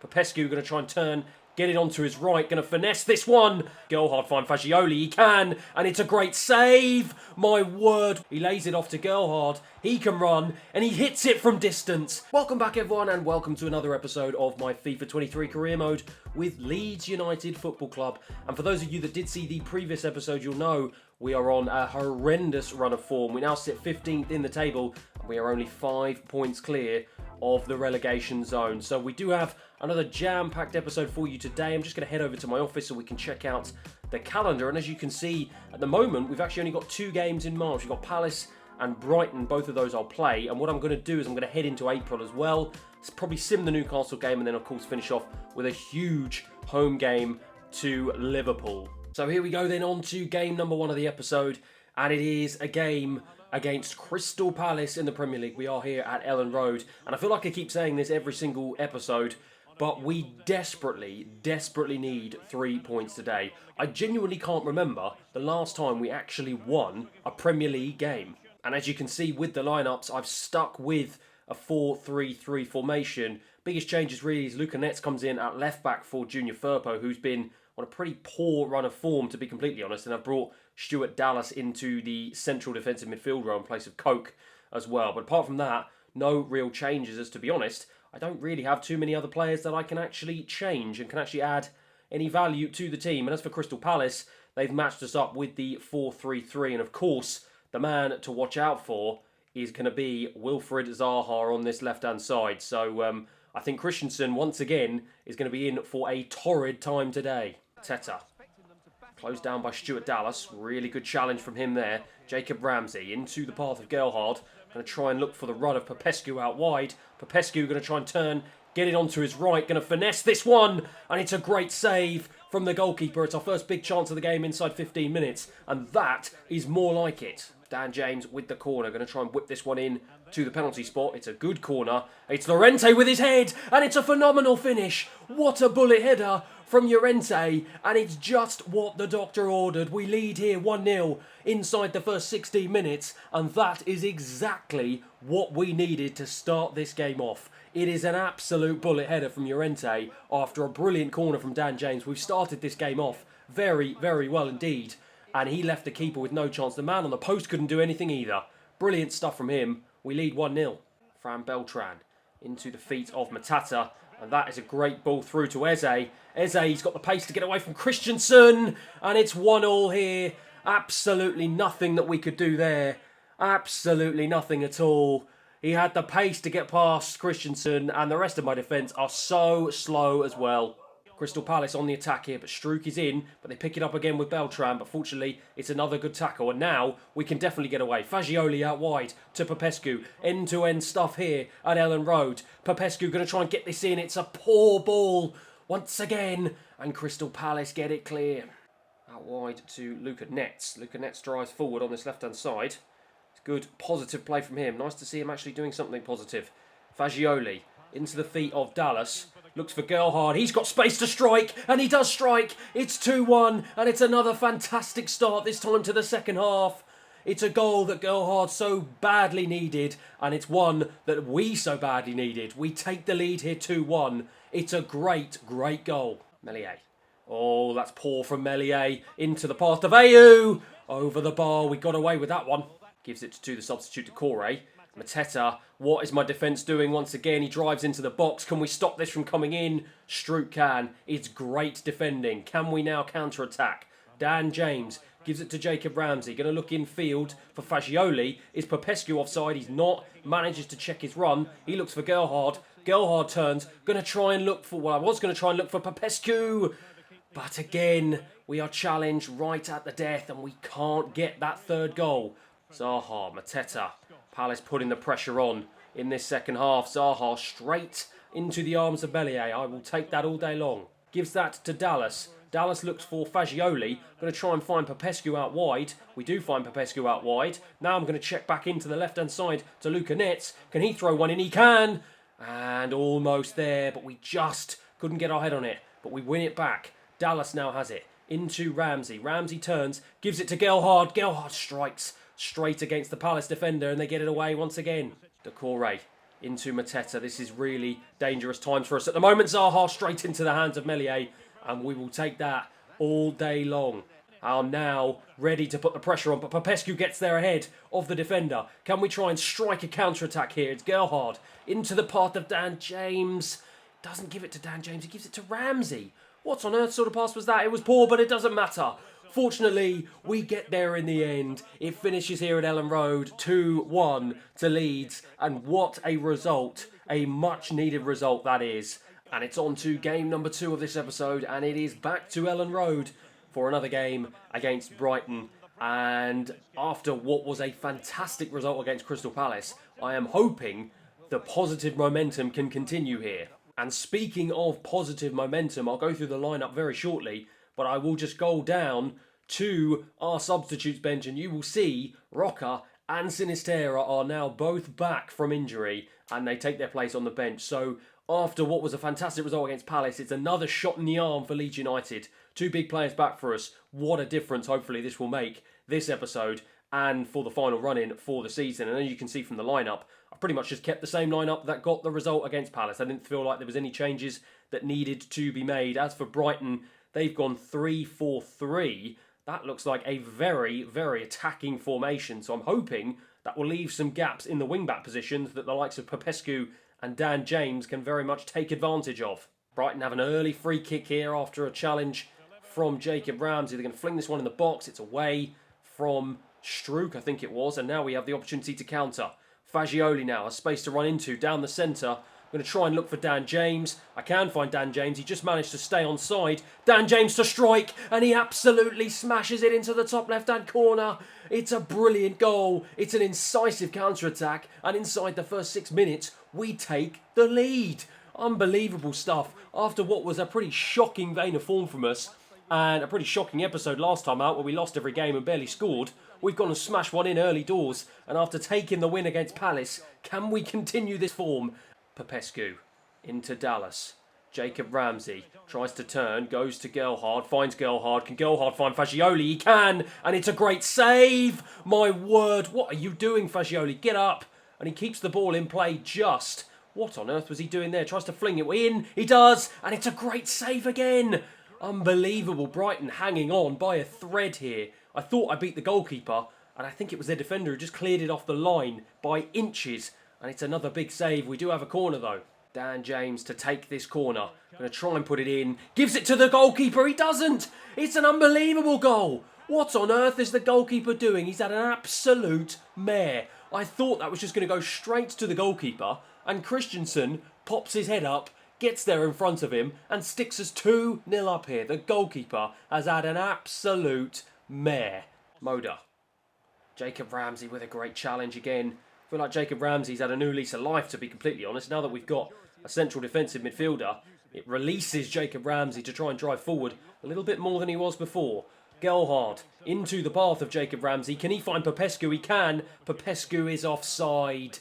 Popescu going to try and turn, get it onto his right, going to finesse this one. Gerhard find Fagioli, he can, and it's a great save. My word, he lays it off to Gerhard. He can run, and he hits it from distance. Welcome back, everyone, and welcome to another episode of my FIFA 23 career mode with Leeds United Football Club. And for those of you that did see the previous episode, you'll know we are on a horrendous run of form. We now sit 15th in the table, and we are only 5 points clear of the relegation zone. So we do have another jam-packed episode for you today. I'm just going to head over to my office so we can check out the calendar. And as you can see, at the moment, we've actually only got 2 games in March. We've got Palace and Brighton. Both of those I'll play. And what I'm going to do is I'm going to head into April as well. It's probably sim the Newcastle game and then, of course, finish off with a huge home game to Liverpool. So here we go then on to game number 1 of the episode. And it is a game against Crystal Palace in the Premier League. We are here at Ellen Road. And I feel like I keep saying this every single episode, but we desperately need 3 points today. I genuinely can't remember the last time we actually won a Premier League game. And as you can see with the lineups, I've stuck with a 4-3-3 formation. Biggest changes really is Luca Netz comes in at left back for Junior Firpo, who's been on a pretty poor run of form, to be completely honest. And I've brought Stuart Dallas into the central defensive midfield role in place of Coke as well. But apart from that, no real changes, as to be honest. I don't really have too many other players that I can actually change and can actually add any value to the team. And as for Crystal Palace, they've matched us up with the 4-3-3. And of course, the man to watch out for is going to be Wilfried Zaha on this left-hand side. So I think Christensen, once again, is going to be in for a torrid time today. Teta. Closed down by Stuart Dallas. Really good challenge from him there. Jacob Ramsey into the path of Gerhard. Going to try and look for the run of Popescu out wide. Popescu going to try and turn, get it onto his right. Going to finesse this one. And it's a great save from the goalkeeper. It's our first big chance of the game inside 15 minutes. And that is more like it. Dan James with the corner. Going to try and whip this one in to the penalty spot. It's a good corner. It's Llorente with his head. And it's a phenomenal finish. What a bullet header from Llorente, and it's just what the doctor ordered. We lead here 1-0 inside the first 16 minutes, and that is exactly what we needed to start this game off. It is an absolute bullet header from Llorente after a brilliant corner from Dan James. We've started this game off very, very well indeed, and he left the keeper with no chance. The man on the post couldn't do anything either. Brilliant stuff from him. We lead 1-0. Fran Beltran into the feet of Matata. And that is a great ball through to Eze. He's got the pace to get away from Christensen. And it's 1-1 here. Absolutely nothing that we could do there. Absolutely nothing at all. He had the pace to get past Christensen. And the rest of my defence are so slow as well. Crystal Palace on the attack here, but Struijk is in, but they pick it up again with Beltran, but fortunately it's another good tackle, and now we can definitely get away. Fagioli out wide to Popescu, end-to-end stuff here at Ellen Road. Popescu going to try and get this in, it's a poor ball once again, and Crystal Palace get it clear. Out wide to Luca Netz. Luca Netz drives forward on this left-hand side. It's good, positive play from him. Nice to see him actually doing something positive. Fagioli into the feet of Dallas. Looks for Gerhard. He's got space to strike, and he does strike. It's 2-1, and it's another fantastic start, this time to the second half. It's a goal that Gerhard so badly needed, and it's one that we so badly needed. We take the lead here 2-1. It's a great, great goal. Meslier. Oh, that's poor from Meslier. Into the path of Ayew. Over the bar. We got away with that one. Gives it to the substitute to Corey. Mateta, what is my defence doing once again? He drives into the box. Can we stop this from coming in? Struijk can. It's great defending. Can we now counter-attack? Dan James gives it to Jacob Ramsey. Going to look in field for Fagioli. Is Popescu offside? He's not. Manages to check his run. He looks for Gerhard. Gerhard turns. Going to try and look for... Well, I was going to try and look for Popescu. But again, we are challenged right at the death and we can't get that third goal. Zaha, Mateta. Palace putting the pressure on in this second half. Zaha straight into the arms of Meslier. I will take that all day long. Gives that to Dallas. Dallas looks for Fagioli. Going to try and find Popescu out wide. We do find Popescu out wide. Now I'm going to check back into the left-hand side to Luca Netz. Can he throw one in? He can. And almost there, but we just couldn't get our head on it. But we win it back. Dallas now has it. Into Ramsey. Ramsey turns, gives it to Gerhard. Gerhard strikes straight against the Palace defender, and they get it away once again. Decore into Mateta. This is really dangerous times for us. At the moment, Zaha straight into the hands of Meslier, and we will take that all day long. Are now ready to put the pressure on, but Popescu gets there ahead of the defender. Can we try and strike a counter-attack here? It's Gerhard into the path of Dan James. Doesn't give it to Dan James, he gives it to Ramsey. What on earth sort of pass was that? It was poor, but it doesn't matter. Fortunately, we get there in the end. It finishes here at Ellen Road, 2-1 to Leeds. And what a result, a much-needed result that is. And it's on to game number 2 of this episode, and it is back to Ellen Road for another game against Brighton. And after what was a fantastic result against Crystal Palace, I am hoping the positive momentum can continue here. And speaking of positive momentum, I'll go through the lineup very shortly, but I will just go down to our substitutes bench and you will see Roca and Sinisterra are now both back from injury and they take their place on the bench. So after what was a fantastic result against Palace, it's another shot in the arm for Leeds United. 2 big players back for us. What a difference hopefully this will make this episode and for the final run-in for the season. And as you can see from the lineup, I pretty much just kept the same lineup that got the result against Palace. I didn't feel like there was any changes that needed to be made. As for Brighton, they've gone 3-4-3. That looks like a very, very attacking formation. So I'm hoping that will leave some gaps in the wing-back positions that the likes of Popescu and Dan James can very much take advantage of. Brighton have an early free kick here after a challenge from Jacob Ramsey. They're going to fling this one in the box. It's away from Struijk, I think it was. And now we have the opportunity to counter. Fagioli now has space to run into down the centre. I'm going to try and look for Dan James. I can find Dan James. He just managed to stay on side. Dan James to strike. And he absolutely smashes it into the top left-hand corner. It's a brilliant goal. It's an incisive counter-attack. And inside the first 6 minutes, we take the lead. Unbelievable stuff. After what was a pretty shocking vein of form from us, and a pretty shocking episode last time out where we lost every game and barely scored, we've gone and smashed one in early doors. And after taking the win against Palace, can we continue this form? Popescu into Dallas. Jacob Ramsey tries to turn, goes to Gerhard, finds Gerhard. Can Gerhard find Fagioli? He can, and it's a great save. My word, what are you doing, Fagioli? Get up. And he keeps the ball in play just. What on earth was he doing there? Tries to fling it in. He does, and it's a great save again. Unbelievable. Brighton hanging on by a thread here. I thought I beat the goalkeeper, and I think it was their defender who just cleared it off the line by inches. And it's another big save. We do have a corner though. Dan James to take this corner. Going to try and put it in. Gives it to the goalkeeper. He doesn't. It's an unbelievable goal. What on earth is the goalkeeper doing? He's had an absolute mare. I thought that was just going to go straight to the goalkeeper. And Christensen pops his head up, gets there in front of him, and sticks us 2-0 up here. The goalkeeper has had an absolute mare. Moda. Jacob Ramsey with a great challenge again. I feel like Jacob Ramsey's had a new lease of life, to be completely honest. Now that we've got a central defensive midfielder, it releases Jacob Ramsey to try and drive forward a little bit more than he was before. Gelhardt into the path of Jacob Ramsey. Can he find Popescu? He can. Popescu is offside.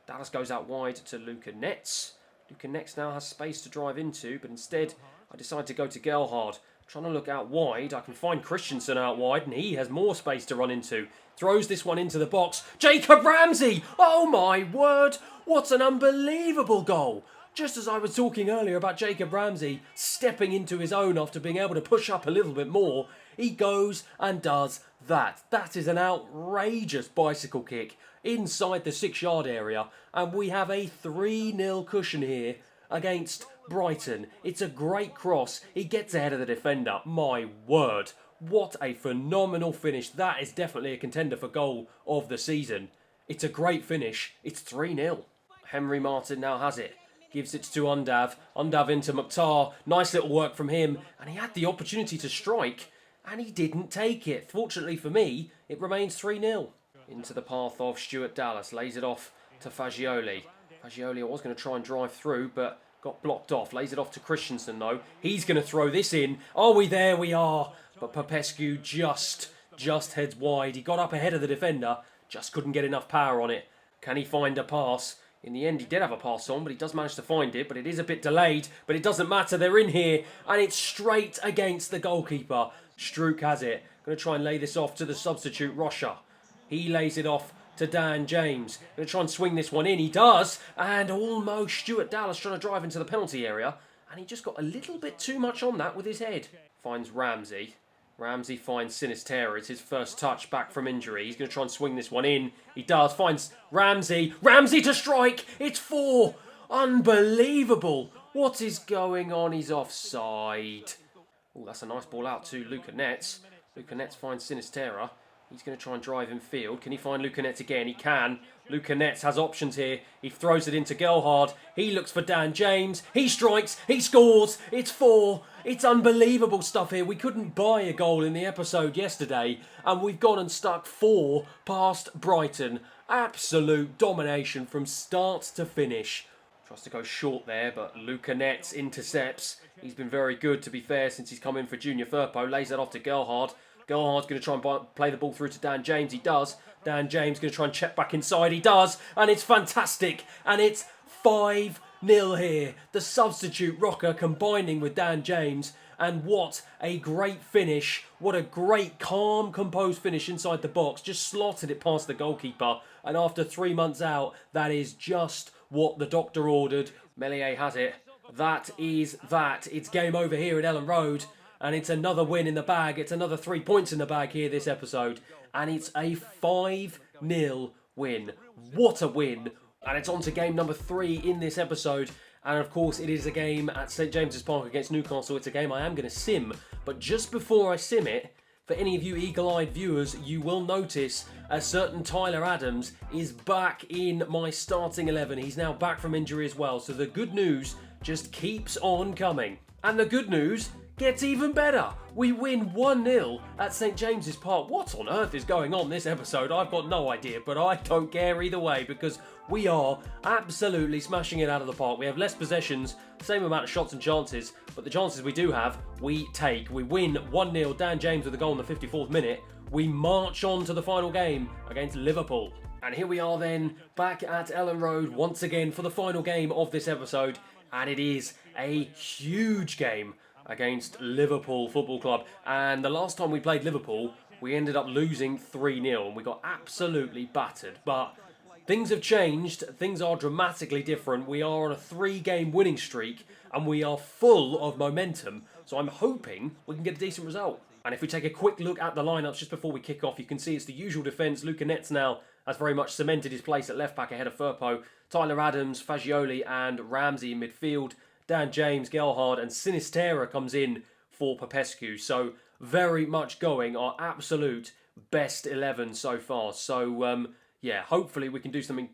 Dallas goes out wide to Luca Netz. Luca Netz now has space to drive into, but instead I decide to go to Gelhardt. Trying to look out wide. I can find Christensen out wide, and he has more space to run into. Throws this one into the box. Jacob Ramsey! Oh my word! What an unbelievable goal! Just as I was talking earlier about Jacob Ramsey stepping into his own after being able to push up a little bit more, he goes and does that. That is an outrageous bicycle kick inside the 6-yard area, and we have a 3-0 cushion here against Brighton. It's a great cross. He gets ahead of the defender. My word. What a phenomenal finish. That is definitely a contender for goal of the season. It's a great finish. It's 3-0. Henry Martin now has it. Gives it to Undav. Undav into Mukhtar. Nice little work from him. And he had the opportunity to strike, and he didn't take it. Fortunately for me, it remains 3-0. Into the path of Stuart Dallas. Lays it off to Fagioli. Fagioli was going to try and drive through, but got blocked off. Lays it off to Christensen, though. He's going to throw this in. Are we there? We are. But Popescu just heads wide. He got up ahead of the defender. Just couldn't get enough power on it. Can he find a pass? In the end, he did have a pass on, but he does manage to find it. But it is a bit delayed. But it doesn't matter. They're in here. And it's straight against the goalkeeper. Struijk has it. Going to try and lay this off to the substitute, Rocha. He lays it off to Dan James. Going to try and swing this one in. He does. And almost Stuart Dallas trying to drive into the penalty area. And he just got a little bit too much on that with his head. Finds Ramsey. Ramsey finds Sinistera. It's his first touch back from injury. He's going to try and swing this one in. He does. Finds Ramsey. Ramsey to strike. It's 4. Unbelievable. What is going on? He's offside. Oh, that's a nice ball out to Luca Netz. Luca Netz finds Sinistera. He's going to try and drive in field. Can he find Luca Netz again? He can. Luca Netz has options here. He throws it into Gerhard. He looks for Dan James. He strikes. He scores. It's 4. It's unbelievable stuff here. We couldn't buy a goal in the episode yesterday, and we've gone and stuck 4 past Brighton. Absolute domination from start to finish. Tries to go short there, but Luca Netz intercepts. He's been very good, to be fair, since he's come in for Junior Firpo. Lays that off to Gerhard. Gerhard's going to try and play the ball through to Dan James. He does. Dan James going to try and check back inside. He does. And it's fantastic. And it's 5-0 here. The substitute rocker combining with Dan James. And what a great finish. What a great, calm, composed finish inside the box. Just slotted it past the goalkeeper. And after 3 months out, that is just what the doctor ordered. Meslier has it. That is that. It's game over here at Ellen Road. And it's another win in the bag. It's another 3 points in the bag here this episode. And it's a 5-0 win. What a win. And it's on to game number 3 in this episode. And of course, it is a game at St James's Park against Newcastle. It's a game I am going to sim. But just before I sim it, for any of you eagle-eyed viewers, you will notice a certain Tyler Adams is back in my starting 11. He's now back from injury as well. So the good news just keeps on coming. And the good news gets even better. We win 1-0 at St James's Park. What on earth is going on this episode? I've got no idea, but I don't care either way because we are absolutely smashing it out of the park. We have less possessions, same amount of shots and chances, but the chances we do have, we take. We win 1-0. Dan James with a goal in the 54th minute. We march on to the final game against Liverpool. And here we are then, back at Ellen Road once again for the final game of this episode. And it is a huge game against Liverpool Football Club. And the last time we played Liverpool, we ended up losing 3-0 and we got absolutely battered. But things have changed. Things are dramatically different. We are on a 3-game winning streak and we are full of momentum. So I'm hoping we can get a decent result. And if we take a quick look at the lineups just before we kick off, you can see it's the usual defence. Luca Netz now has very much cemented his place at left back ahead of Firpo. Tyler Adams, Fagioli and Ramsey in midfield. Dan James, Gerhard and Sinistera comes in for Popescu. So very much going our absolute best 11 so far. So yeah, hopefully we can do something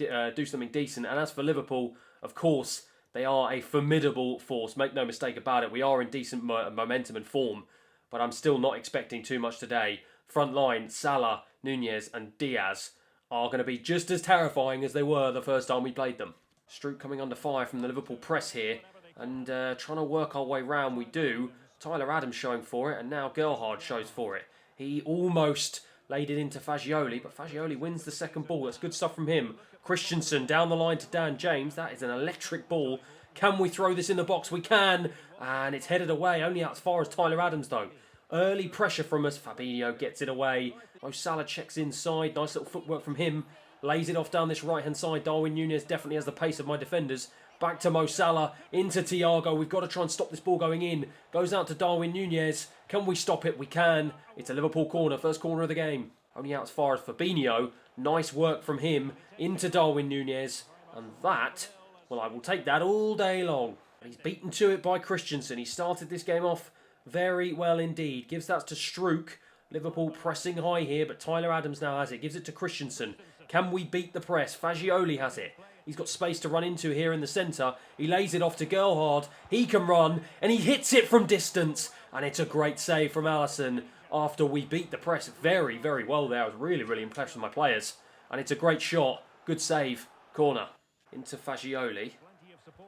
decent. And as for Liverpool, of course, they are a formidable force. Make no mistake about it. We are in decent momentum and form, but I'm still not expecting too much today. Front line, Salah, Nunez and Diaz are going to be just as terrifying as they were the first time we played them. Stroop coming under fire from the Liverpool press here. And trying to work our way round, we do. Tyler Adams showing for it, and now Gerhard shows for it. He almost laid it into Fagioli, but Fagioli wins the second ball. That's good stuff from him. Christensen down the line to Dan James. That is an electric ball. Can we throw this in the box? We can. And it's headed away, only as far as Tyler Adams, though. Early pressure from us. Fabinho gets it away. Mo Salah checks inside. Nice little footwork from him. Lays it off down this right-hand side. Darwin Nunez definitely has the pace of my defenders. Back to Mo Salah, into Thiago. We've got to try and stop this ball going in. Goes out to Darwin Nunez. Can we stop it? We can. It's a Liverpool corner, first corner of the game. Only out as far as Fabinho. Nice work from him into Darwin Nunez. And that, well, I will take that all day long. He's beaten to it by Christensen. He started this game off very well indeed. Gives that to Stroop. Liverpool pressing high here, but Tyler Adams now has it. Gives it to Christensen. Can we beat the press? Fagioli has it. He's got space to run into here in the centre. He lays it off to Gerhard. He can run, and he hits it from distance. And it's a great save from Alisson after we beat the press very, very well there. I was really, really impressed with my players. And it's a great shot. Good save. Corner. Into Fagioli.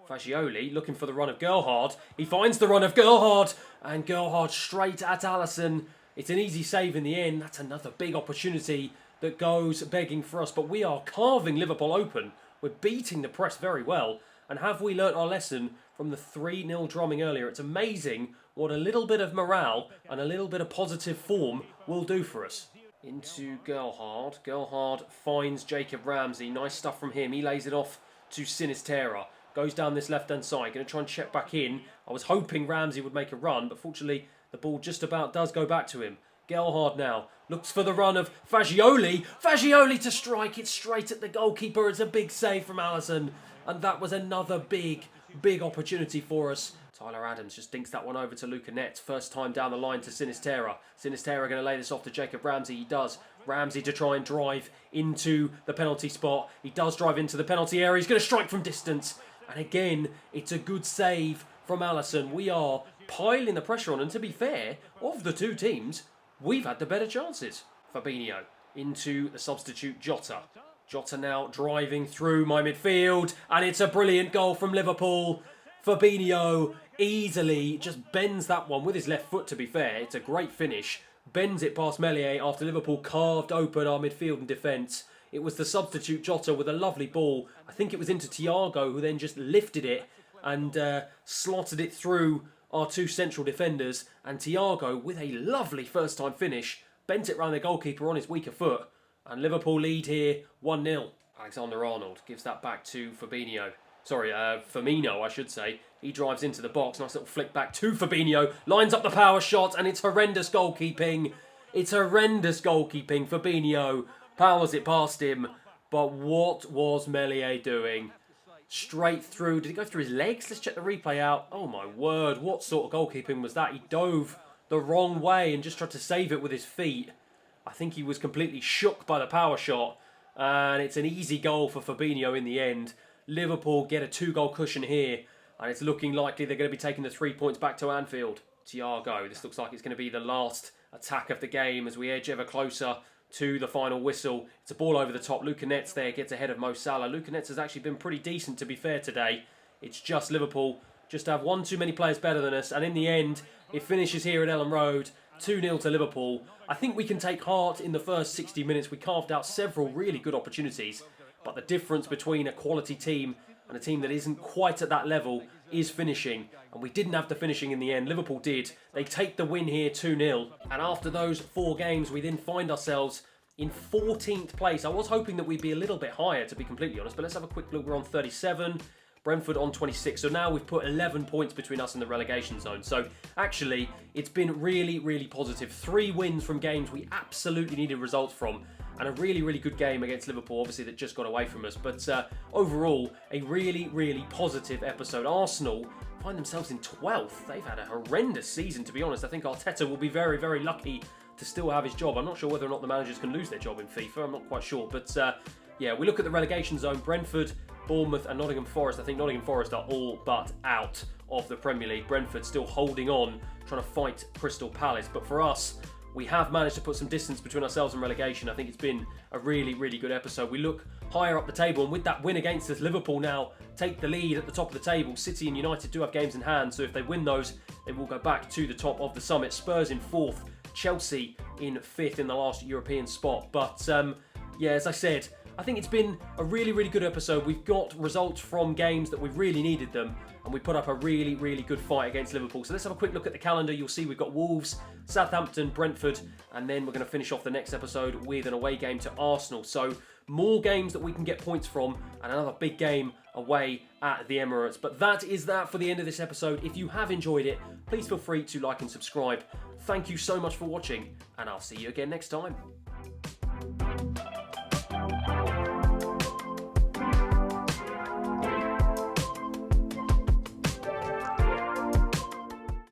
Fagioli looking for the run of Gerhard. He finds the run of Gerhard. And Gerhard straight at Alisson. It's an easy save in the end. That's another big opportunity that goes begging for us. But we are carving Liverpool open. We're beating the press very well. And have we learnt our lesson from the 3-0 drumming earlier? It's amazing what a little bit of morale and a little bit of positive form will do for us. Into Gerhard. Gerhard finds Jacob Ramsey. Nice stuff from him. He lays it off to Sinisterra. Goes down this left-hand side. Going to try and check back in. I was hoping Ramsey would make a run, but fortunately the ball just about does go back to him. Gerhard now looks for the run of Fagioli. Fagioli to strike it straight at the goalkeeper. It's a big save from Alisson. And that was another big opportunity for us. Tyler Adams just dinks that one over to Luca Nets. First time down the line to Sinisterra. Sinisterra going to lay this off to Jacob Ramsey. He does. Ramsey to try and drive into the penalty spot. He does drive into the penalty area. He's going to strike from distance. And again, it's a good save from Alisson. We are piling the pressure on. And to be fair, of the two teams, we've had the better chances. Fabinho into the substitute Jota. Jota now driving through my midfield. And it's a brilliant goal from Liverpool. Fabinho easily just bends that one with his left foot, to be fair. It's a great finish. Bends it past Meslier after Liverpool carved open our midfield and defence. It was the substitute Jota with a lovely ball. I think it was into Thiago, who then just lifted it and slotted it through our two central defenders. And Thiago, with a lovely first-time finish, bent it round the goalkeeper on his weaker foot. And Liverpool lead here 1-0. Alexander-Arnold gives that back to Fabinho. Sorry, Firmino, I should say. He drives into the box. Nice little flick back to Fabinho. Lines up the power shot, and it's horrendous goalkeeping. It's horrendous goalkeeping. Fabinho powers it past him. But what was Meslier doing? Straight through. Did it go through his legs? Let's check the replay out. Oh, my word. What sort of goalkeeping was that? He dove the wrong way and just tried to save it with his feet. I think he was completely shook by the power shot. And it's an easy goal for Fabinho in the end. Liverpool get a 2-goal cushion here. And it's looking likely they're going to be taking the 3 points back to Anfield. Thiago, this looks like it's going to be the last attack of the game as we edge ever closer to the final whistle. It's a ball over the top. Luca Nets there gets ahead of Mo Salah. Luca Nets has actually been pretty decent, to be fair, today. It's just Liverpool just have one too many players better than us. And in the end, it finishes here at Ellen Road. 2-0 to Liverpool. I think we can take heart in the first 60 minutes. We carved out several really good opportunities. But the difference between a quality team and a team that isn't quite at that level is finishing. And we didn't have the finishing in the end. Liverpool did. They take the win here 2-0. And after those 4 games, we then find ourselves in 14th place. I was hoping that we'd be a little bit higher, to be completely honest. But let's have a quick look. We're on 37. Brentford on 26. So now we've put 11 points between us and the relegation zone. So actually, it's been really positive. 3 wins from games we absolutely needed results from. And a really good game against Liverpool, obviously, that just got away from us. But overall, a really positive episode. Arsenal find themselves in 12th. They've had a horrendous season, to be honest. I think Arteta will be very lucky to still have his job. I'm not sure whether or not the managers can lose their job in FIFA. I'm not quite sure. But yeah, we look at the relegation zone. Brentford, Bournemouth and Nottingham Forest. I think Nottingham Forest are all but out of the Premier League. Brentford still holding on, trying to fight Crystal Palace. But for us, we have managed to put some distance between ourselves and relegation. I think it's been a really good episode. We look higher up the table, and with that win against us, Liverpool now take the lead at the top of the table. City and United do have games in hand, so if they win those, they will go back to the top of the summit. Spurs in 4th, Chelsea in 5th in the last European spot. But yeah, as I said, I think it's been a really good episode. We've got results from games that we've really needed them, and we put up a really good fight against Liverpool. So let's have a quick look at the calendar. You'll see we've got Wolves, Southampton, Brentford, and then we're going to finish off the next episode with an away game to Arsenal. So more games that we can get points from, and another big game away at the Emirates. But that is that for the end of this episode. If you have enjoyed it, please feel free to like and subscribe. Thank you so much for watching, and I'll see you again next time.